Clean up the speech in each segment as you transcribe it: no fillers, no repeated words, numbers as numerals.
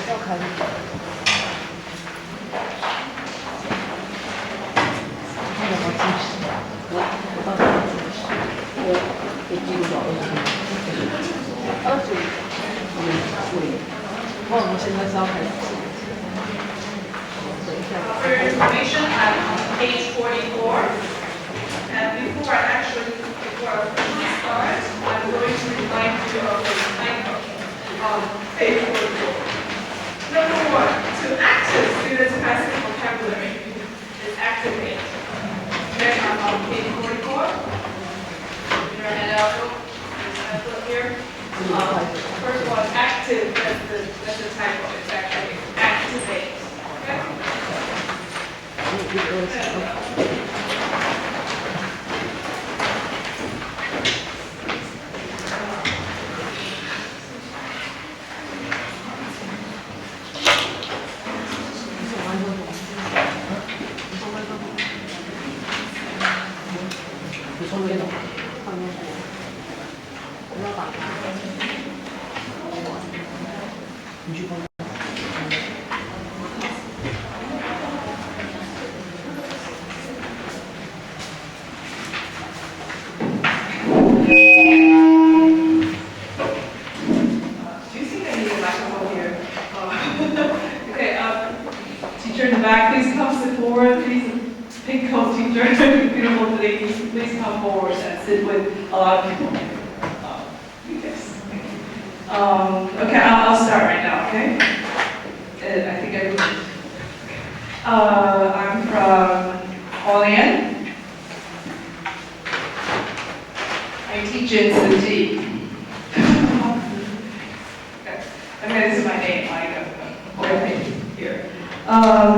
For your information, I'm on page 44. And before I officially start, I'm going to remind you of the title on page 44. Number 1, to active students' passive vocabulary is activate. Okay, I'm on page 44. In your handout, here. First one, active, that's the title. It's actually activate. Okay? Teacher in the back, please come forward. Please, pink coat teacher, beautiful ladies, please come forward and sit with a lot of people. Yes. Okay, I'll start right now. Okay. I think I will. I'm from Hualien. I teach in Tzu. Okay, this is my name. Here.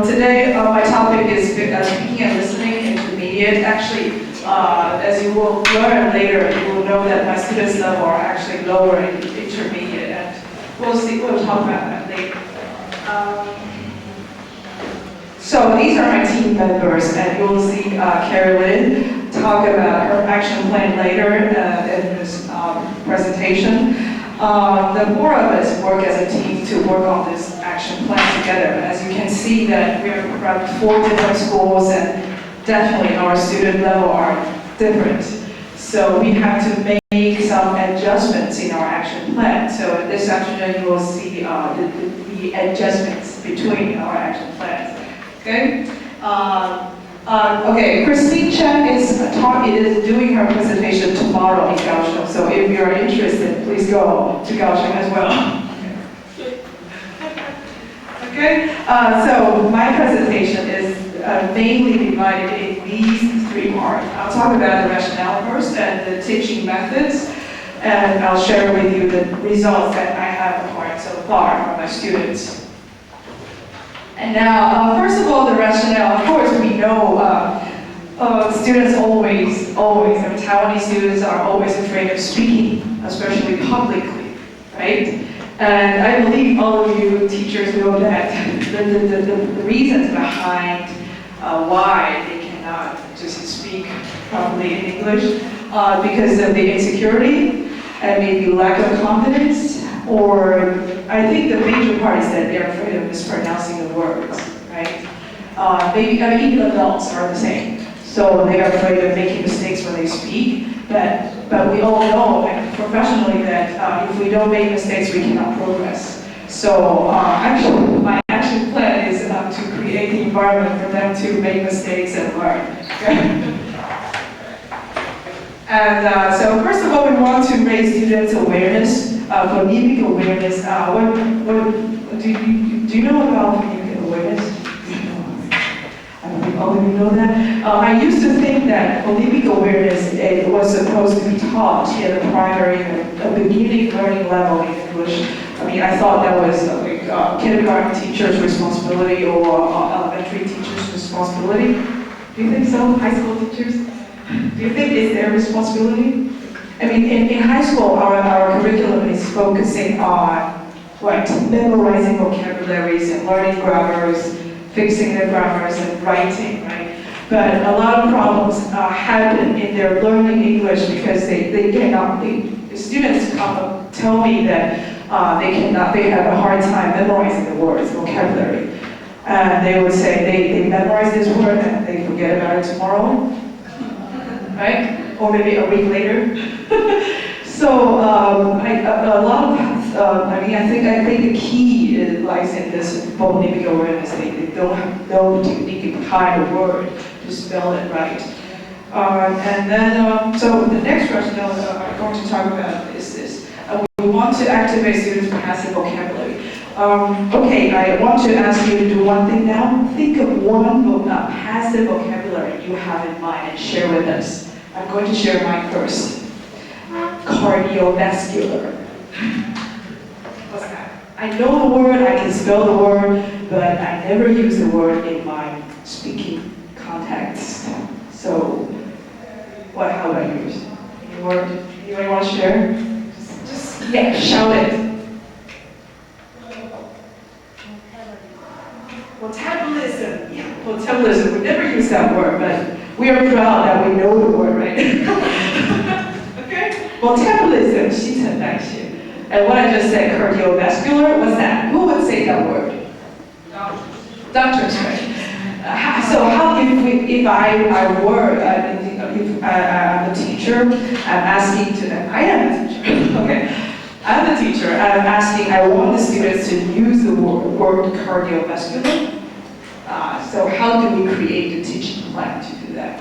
Today, my topic is speaking and listening intermediate. Actually, as you will learn later, you will know that my students' level are actually lower in intermediate, and we'll talk about that later. So these are my team members, and you'll see Carrie Lynn talk about her action plan later in this presentation. The four of us work as a team to work on this action plan together. As you can see that we're from 4 different schools, and definitely our student level are different. So we have to make some adjustments in our action plan. So this afternoon you will see the adjustments between our action plans. Okay? Okay, Christine Chen is doing her presentation tomorrow in Kaohsiung. So if you are interested, please go to Kaohsiung as well. Okay, so my presentation is mainly divided in these 3 parts. I'll talk about the rationale first and the teaching methods, and I'll share with you the results that I have acquired so far from my students. And now, first of all, the rationale. Of course, we know students always, Taiwanese students are always afraid of speaking, especially publicly, right? And I believe all of you teachers know that the reasons behind why they cannot just speak properly in English because of the insecurity and maybe lack of confidence, or I think the major part is that they're afraid of mispronouncing the words, right? Maybe even adults are the same. So they are afraid of making mistakes when they speak, but we all know professionally that if we don't make mistakes, we cannot progress. So actually, my action plan is to create the environment for them to make mistakes and learn. And so first of all, we want to raise students' awareness, phonemic awareness. Do you know about phonemic awareness? I don't think all of you know that. I used to think that phonemic awareness was supposed to be taught in the primary, beginning learning level in English. I mean, I thought that was kindergarten teacher's responsibility or elementary teacher's responsibility. Do you think so, high school teachers? Do you think it's their responsibility? I mean, in high school, our curriculum is focusing on what? Memorizing vocabularies and learning grammars, fixing their grammars and writing, right? But a lot of problems happen in their learning English because they cannot, the students tell me that they have a hard time memorizing the words, vocabulary. And they would say they memorize this word and they forget about it tomorrow, right? Or maybe a week later. So I think the key lies in this phonemic awareness. They don't have no technique behind the word to spell it right. And then, so the next rationale I'm going to talk about is this. We want to activate students' passive vocabulary. Okay, I want to ask you to do one thing now. Think of one passive vocabulary you have in mind and share with us. I'm going to share mine first. Cardiovascular. What's that? I know the word, I can spell the word, but I never use the word in my speaking context. So, how about yours? Any word? Anybody want to share? Just shout it. Metabolism. Yeah, metabolism. We never use that word, but we are proud that we know the word, right? Okay? Metabolism, 新陈代谢. And what I just said, cardiovascular, what's that? Who would say that word? Doctors, right? So how if I were, if I'm a teacher, I'm asking to, I am a teacher, okay? I'm a teacher, I'm asking, I want the students to use the word cardiovascular. So how do we create a teaching plan to do that?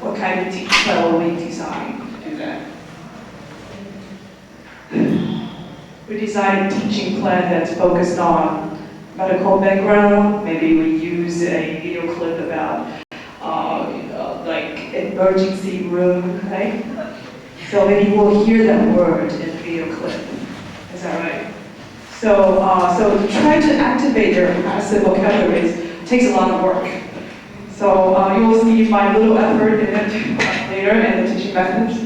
What kind of teaching plan will we design to do that? We design a teaching plan that's focused on medical background. Maybe we use a video clip about like emergency room, right? So maybe we'll hear that word in the video clip. Is that right? So to try to activate their passive vocabularies takes a lot of work. So you will see my little effort in it later in the teaching methods.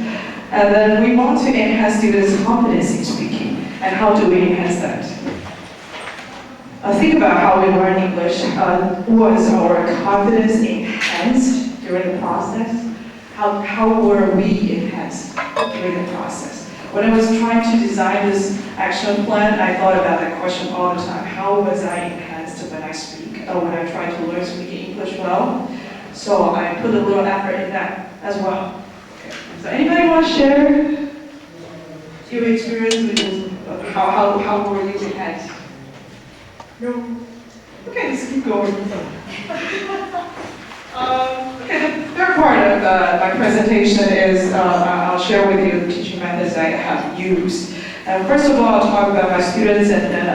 And then we want to enhance students' confidence in speaking. And how do we enhance that? Think about how we learn English. Was our confidence enhanced during the process? How were we enhanced during the process? When I was trying to design this action plan, I thought about that question all the time. How was I enhanced when I speak? When I try to learn speaking English well? So I put a little effort in that as well. Okay. So anybody want to share your experience with this? How were you enhanced? No? Okay, let's keep going. Okay, the third part of my presentation is I'll share with you the teaching methods I have used. First of all, I'll talk about my students, and then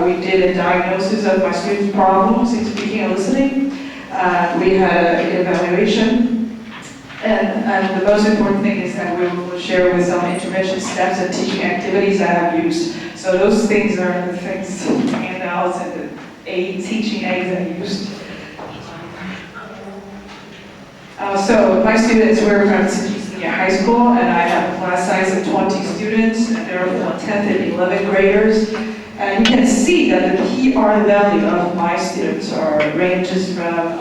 we did a diagnosis of my students' problems in speaking and listening. We had an evaluation, and the most important thing is that we will share with some intervention steps and teaching activities I have used. So those things are the things, handouts, and the teaching aids I used. So my students were from senior high school, and I have a class size of 20 students, and there are 10th and 11th graders. And you can see that the PR value of my students ranges from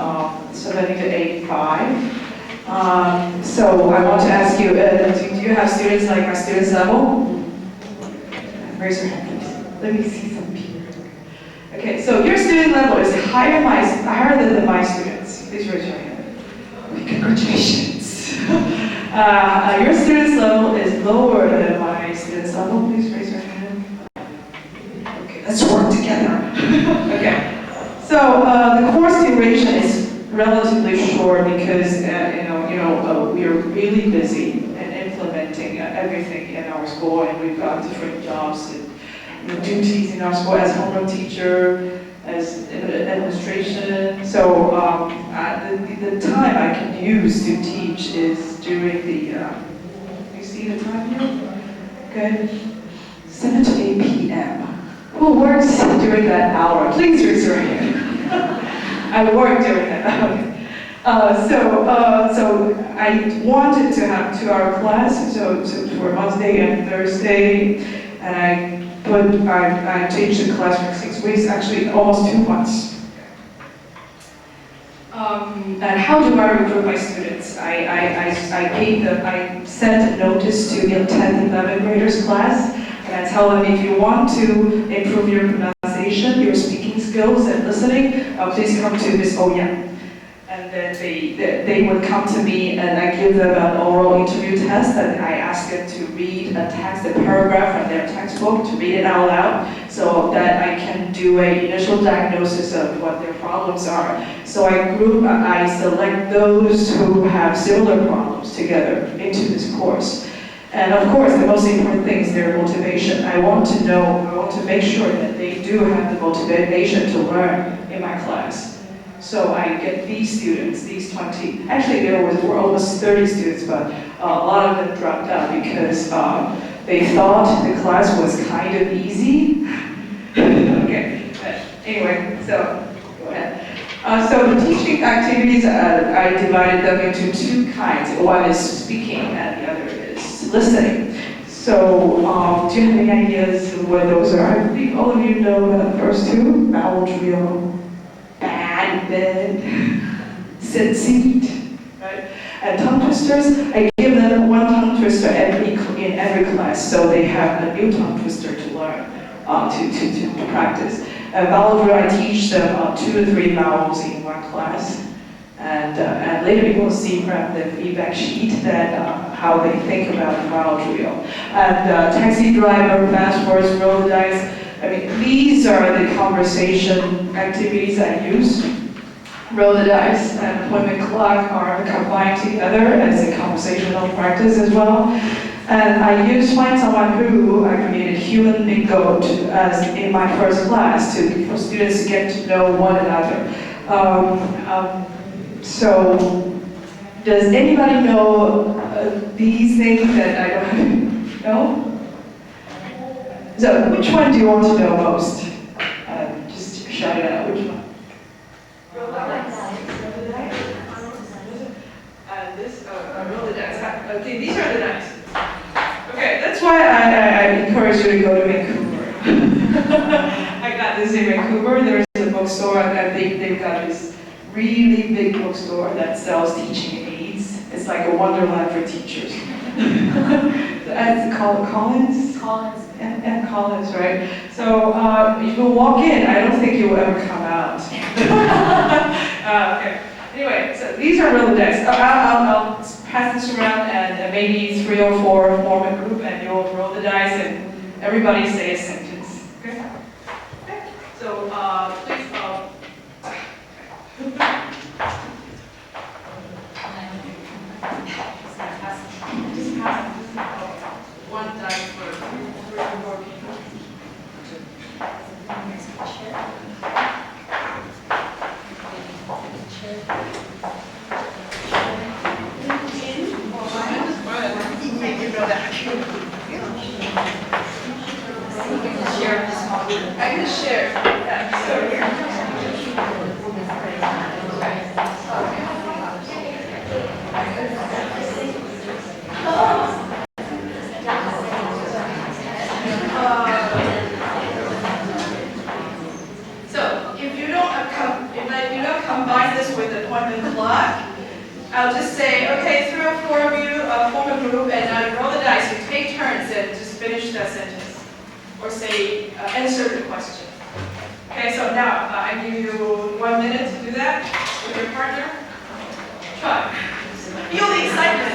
70 to 85. So I want to ask you, do you have students like my students level? Raise your hand, please. Let me see some people. Okay, so your student level is higher than my students. Please raise your hand. Congratulations. Your student's level is lower than my student's level. Please raise your hand. Okay, let's work together. Okay. So the course duration is relatively short because we are really busy in implementing everything in our school, and we've got different jobs and duties in our school as homeroom teacher, as administration. So the time I can use to teach is during the, you see the time here? Okay, 7 to 8 p.m. Who works during that hour? Please raise your hand. I work during that hour. So I wanted to have 2-hour class, so for Monday and Thursday, and I teach the class for 6 weeks, actually almost 2 months. And how do I recruit my students? I sent a notice to the 10th and 11th graders class. And I tell them, if you want to improve your pronunciation, your speaking skills and listening, please come to Miss Ouyang. And then they would come to me and I give them an oral interview test and I ask them to read a text, a paragraph from their textbook, to read it out loud so that I can do an initial diagnosis of what their problems are. So I select those who have similar problems together into this course. And of course, the most important thing is their motivation. I want to make sure that they do have the motivation to learn in my class. So I get these students, these 20, actually there were almost 30 students, but a lot of them dropped out because they thought the class was kind of easy. Okay, anyway, so go ahead. So the teaching activities, I divided them into two kinds. One is speaking and the other is listening. So do you have any ideas of what those are? I believe all of you know the first two, vowel drill, bad bed, sit seat, right? And tongue twisters, I give them one tongue twister in every class, so they have a new tongue twister to learn, to practice. Vowel drill, I teach them 2 to 3 vowels in one class, and later you will see from the feedback sheet that how they think about the vowel drill. And taxi driver, fast words, roll the dice. I mean, these are the conversation activities I use. Roll the dice and appointment clock are combined together as a conversational practice as well. And I use Find Someone Who. I created human bingo as in my first class for students to get to know one another. So, does anybody know these things that I don't know? So, which one do you want to know most? Just shout it out. Which one? Roll the dice. Roll the dice. Okay, these are the dice. Okay, that's why I encourage you to go to Vancouver. I got this in Vancouver. There's a bookstore, and they've got this really big bookstore that sells teaching aids. It's like a wonderland for teachers. It's called Collins? And Collins, right? So if you walk in, I don't think you'll ever come out. Okay. Anyway, so these are roll the dice. I'll pass this around, and maybe 3 or 4 form a group, and you'll roll the dice, and everybody say a sentence. Okay? Okay. So please. Just pass one dice for 3 or 4 people. I can share. Yeah, so here. So if you don't combine this with the appointment clock, I'll just say, okay, 3 or 4 of you form a group and roll the dice. You take turns and just finish that sentence. Or say, answer the question. Okay, so now I give you 1 minute to do that with your partner. Try. Feel the excitement.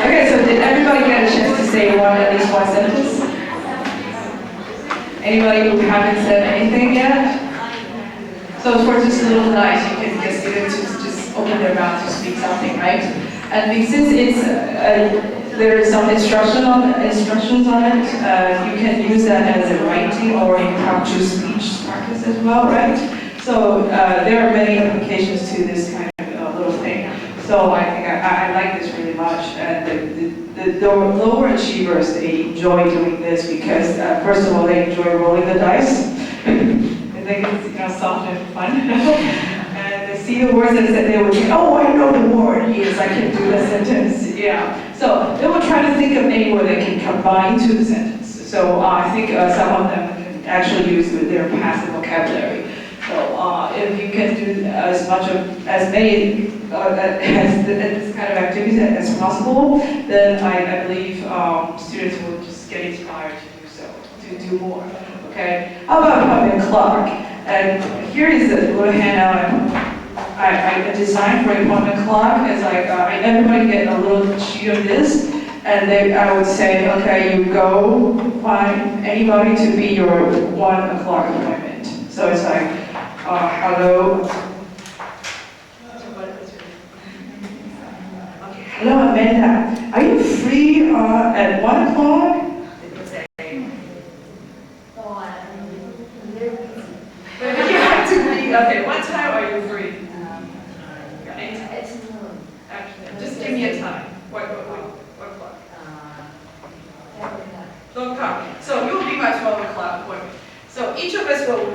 Okay, so did everybody get a chance to say at least one sentence? Anybody who haven't said anything yet? So for just a little nice, you can get students to just open their mouth to speak something, right? And since it's there is some instructions on it, you can use that as a writing or impromptu speech practice as well, right? So there are many applications to this kind of little thing. So I think I like this really much. And the lower achievers, they enjoy doing this because first of all, they enjoy rolling the dice. I think it's soft and fun. And they see the words and they would say, oh, I know the word. Yes, I can do the sentence. Yeah. So they will try to think of any word they can combine to the sentence. So I think some of them can actually use their passive vocabulary. So if you can do as many this kind of activities as possible, then I believe students will just get inspired to do so, to do more. Okay. How about a clock? And here is a little handout I designed for a appointment clock. It's like everybody get a little sheet of this, and then I would say, okay, you go find anybody to be your 1 o'clock appointment. So it's like, hello. Okay, hello Amanda. Are you free at 1 o'clock? Okay, what time are you free? It's noon. Just give me a time. What o'clock? 12 o'clock. So you'll be my 12 o'clock appointment. So each of us will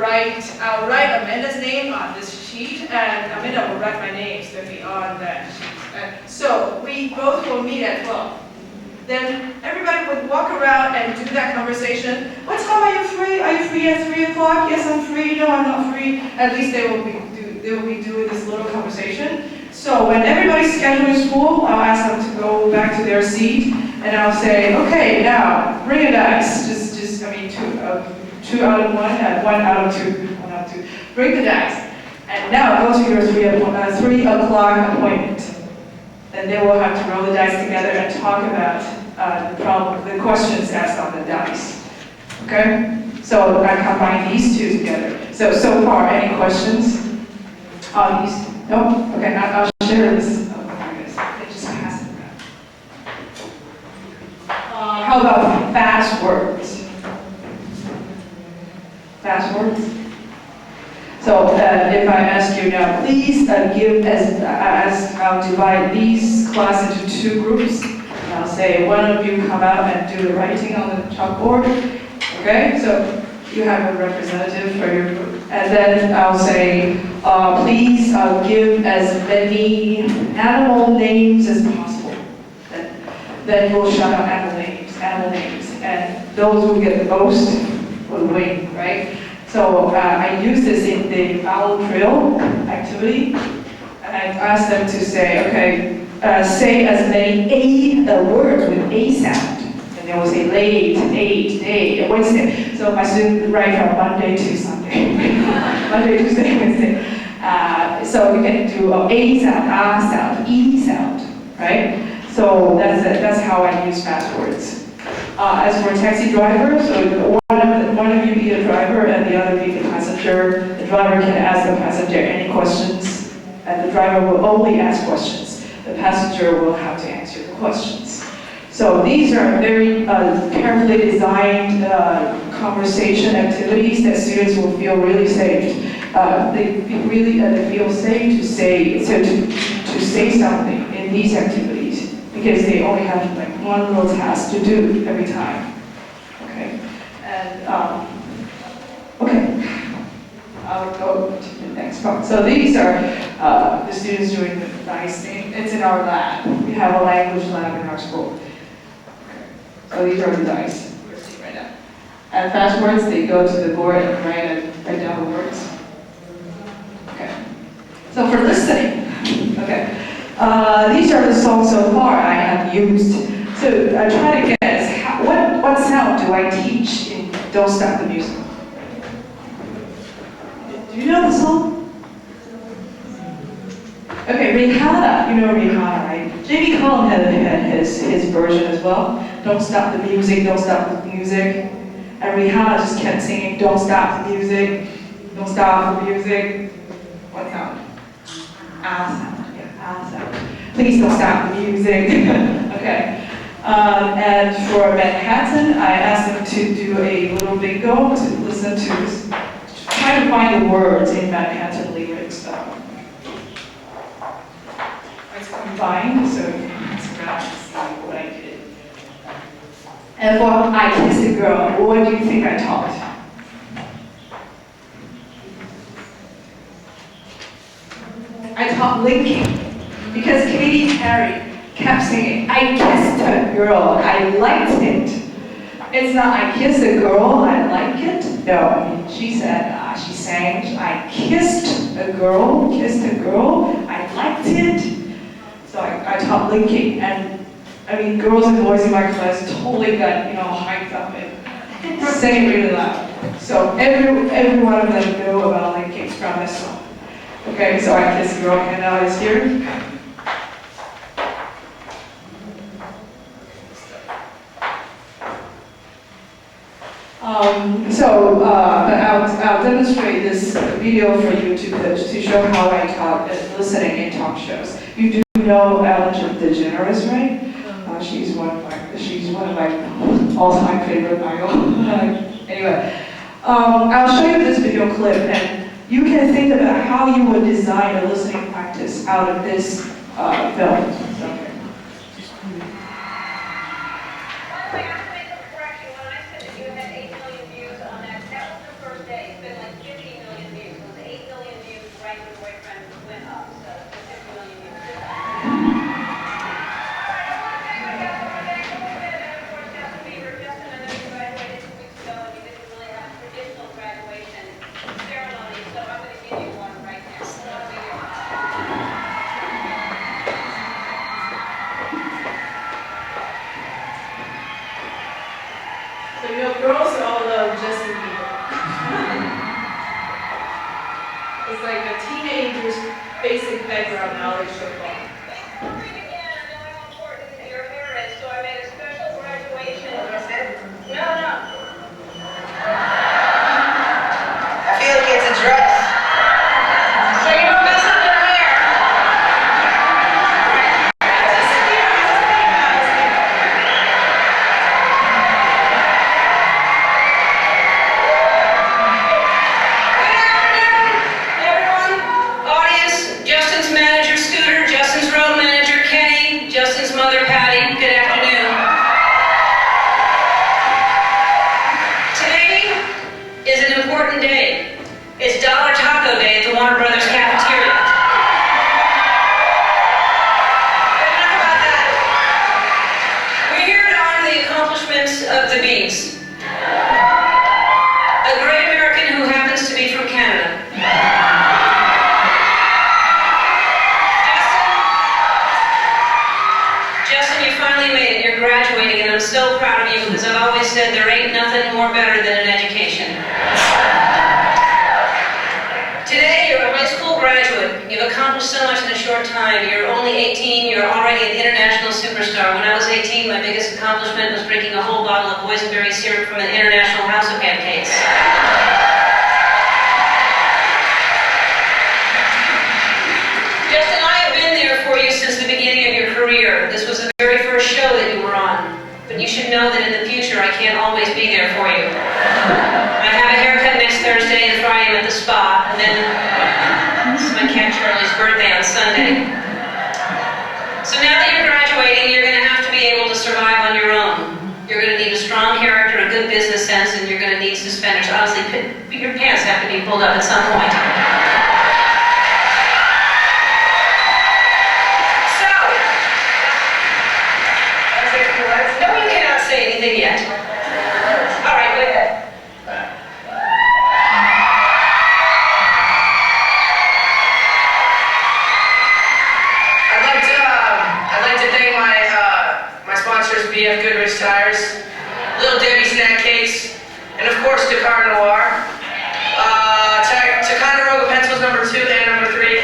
I'll write Amanda's name on this sheet, and Amanda will write my name so it'll be on that sheet. So we both will meet at 12. Then everybody would walk around and do that conversation. What time are you free? Are you free at 3 o'clock? Yes, I'm free. No, I'm not free. At least they will be doing this little conversation. So when everybody's schedule is full, I'll ask them to go back to their seat, and I'll say, okay, now bring a dice. Two out of one and 1 out of 2. 1 out of 2. Bring the dice, and now go to your 3 o'clock appointment. Then they will have to roll the dice together and talk about the questions asked on the dice. Okay? So I combine these two together. So far, any questions on these? No? Okay, I'll share this. Oh, I just pass it around. How about fast words? Fast words? So if I ask you now, please I'll divide these class into 2 groups. And I'll say, one of you come out and do the writing on the chalkboard. Okay, so you have a representative for your group. And then I'll say, please give as many animal names as possible. Then we'll shout out animal names. And those who get the most will win, right? So I use this in the owl drill activity, and I ask them to say, okay, say as many words with A sound. And they will say late, day, Wednesday. So my students write from Monday to Sunday. Monday, Tuesday, Wednesday. So you can do A sound, A sound, E sound, right? So that's how I use fast words. As for taxi driver, so one of you be the driver and the other be the passenger. The driver can ask the passenger any questions, and the driver will only ask questions. The passenger will have to answer the questions. So these are very carefully designed conversation activities that students will feel really safe. They feel safe to say something in these activities, because they only have like one little task to do every time. Okay, and okay, I'll go to the next part. So these are the students doing the nice thing. It's in our lab. We have a language lab in our school. Okay. So these are the dice we're seeing right now. And fast words, they go to the board and write down the words. Okay. So for listening, okay. These are the songs so far I have used. So I try to guess what sound do I teach in Don't Stop the Music? Do you know the song? Okay, Rihanna, you know Rihanna, right? J.B. Collin had his version as well. Don't stop the music, don't stop the music. And Rihanna just kept singing, don't stop the music, don't stop the music. What sound? Owl sound, yeah, owl sound. Please don't stop the music. Okay. And for Manhattan, I asked them to do a little bingo to listen to, try to find the words in Manhattan lyrics. It's combined, so you can scratch to see what I did. And for I Kissed a Girl, what do you think I taught? I taught linking, because Katy Perry kept singing, I kissed a girl, I liked it. It's not I kissed a girl, I like it. No, she said, she sang, I kissed a girl, I liked it. So I taught linking, and I mean, girls and boys in my class totally got, hyped up and sang really loud. So every one of them knew about linking from this song. Okay, so I Kissed a Girl, and now it's here. I'll demonstrate this video for you to show how I taught listening in talk shows. You do know Ellen DeGeneres, right? She's one of my all-time favorite idols. Anyway, I'll show you this video clip, and you can think about how you would design a listening practice out of this film. Okay. So girls all love Justin Bieber. It's like a teenager's basic background knowledge of all. Of the bees. A great American who happens to be from Canada. Justin, you finally made it. You're graduating, and I'm so proud of you because I've always said there ain't nothing more better than an education. Today, you're a high school graduate. You've accomplished so much in a short time. You're only 18. You're already an international superstar. When I was 18, my biggest accomplishment was drinking a whole bottle of boysenberry syrup from an international house of pancakes. Justin, I have been there for you since the beginning of your career. This was the very first show that you were on. But you should know that in the future, I can't always be there for you. I have a haircut next Thursday and Friday I'm at the spa, and then this is my cat Charlie's birthday on Sunday. So now that you're graduating, you're going to have to be able to survive on your own. You're going to need a strong character, a good business sense, and you're going to need suspenders. Honestly, your pants have to be pulled up at some point. So, no, you cannot say anything yet. All right, go ahead. BF Goodrich Tires, Little Debbie Snack Cakes, and of course Dakar Noir. Ticonderoga pencils number 2 and number 3.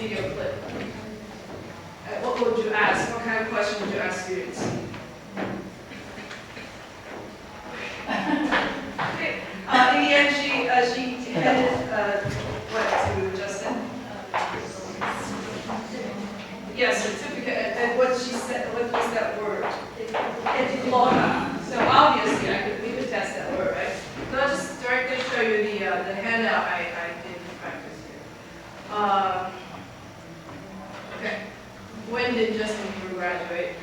video clip. What would you ask? What kind of question would you ask students? Okay. In the end, she headed what to Justin? Yes, certificate. And what she said, what was that word? Diploma. So obviously, we could test that word, right? So I'll just directly show you the handout I did in practice here. Okay. When did Justin graduate?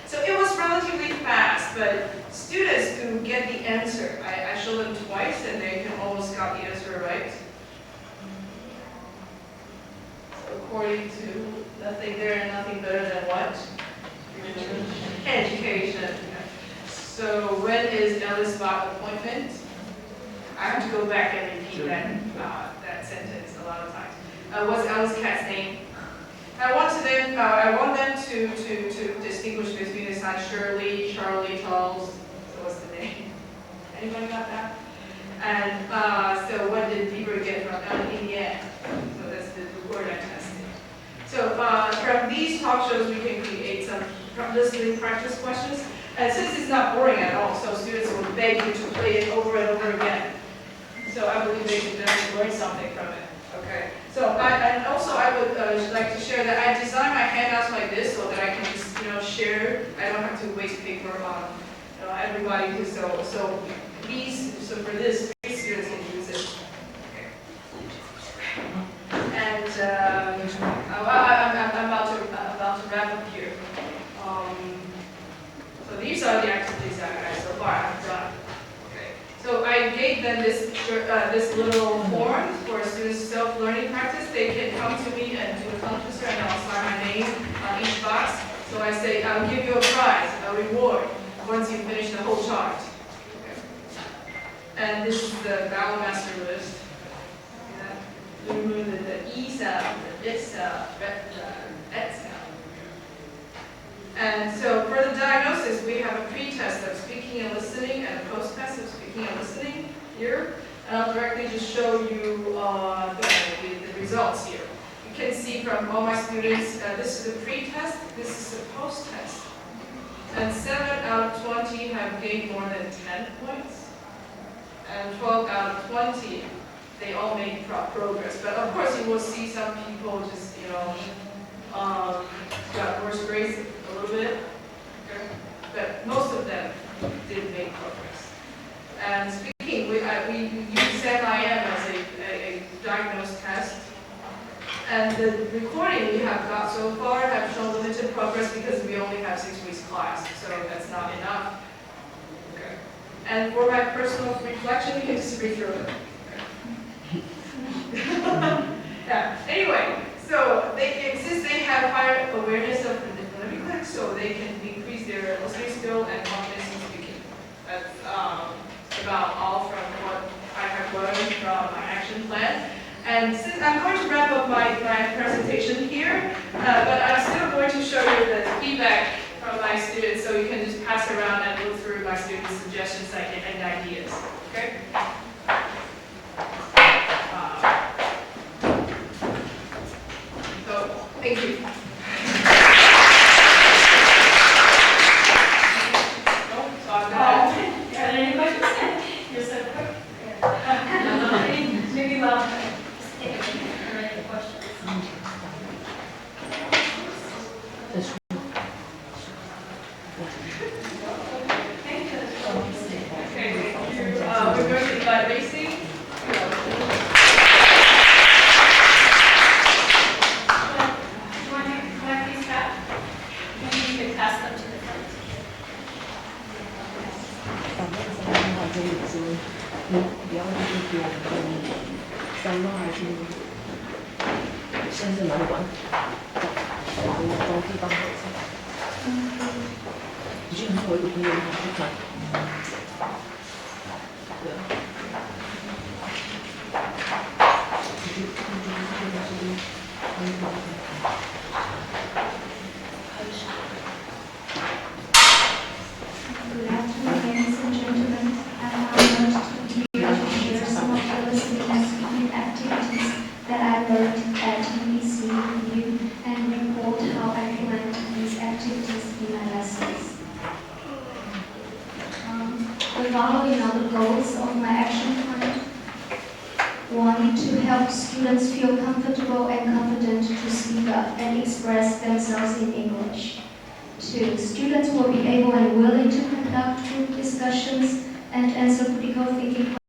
So it was relatively fast, but students who get the answer, I show them twice and they can almost got the answer right. So according to nothing there and nothing better than what? Education. So when is Ella's spot appointment? I have to go back and repeat that sentence a lot of times. What's Ella's cat's name? I want them to distinguish between the signs Shirley, Charlie, Charles. So what's the name? Anybody got that? And so what did Bieber get from Ella in the end? So that's the word I tested. So from these talk shows, we can create some listening practice questions. And since it's not boring at all, so students will beg you to play it over and over again. So I believe they can definitely learn something from it. Okay. So I would like to share that I designed my handouts like this so that I can just share. I don't have to waste paper on everybody who so for this 3 students can use it. Okay. And I'm about to wrap up here. So these are the activities that I so far have done. So I gave them this little form for students' self-learning practice. They can come to me and do a tongue twister, and I'll sign my name on each box. So I say, I'll give you a prize, a reward, once you finish the whole chart. Okay. And this is the vowel master list. Yeah. The E sound, the it sound, the et sound. And so for the diagnosis, we have a pre-test of speaking and listening and a post-test of speaking and listening here. And I'll directly just show you the results here. You can see from all my students, this is a pre-test, this is a post-test. And 7 out of 20 have gained more than 10 points. And 12 out of 20, they all made progress. But of course, you will see some people just, got worse grades a little bit, okay. But most of them did make progress. And speaking, we use SAM-IM as a diagnosed test. And the recording we have got so far have shown limited progress because we only have 6 weeks class, so that's not enough. Okay. And for my personal reflection, you can just read through it. Okay. Yeah. Anyway. So they have higher awareness of the phonemic, so they can increase their listening skill and confidence in speaking. That's about all from what I have learned from my action plan. And since I'm going to wrap up my presentation here, but I'm still going to show you the feedback from my students, so you can just pass around and look through my students' suggestions and ideas. Okay? Thank you. Are there any questions? You're so quick. Maybe well. Just take a minute. Are there any questions? Okay, we're going to invite Lacey. Good afternoon, ladies and gentlemen. I'm honored to be here to share some of the listening and speaking activities that I learned students feel comfortable and confident to speak up and express themselves in English. 2. Students will be able and willing to conduct group discussions and answer critical thinking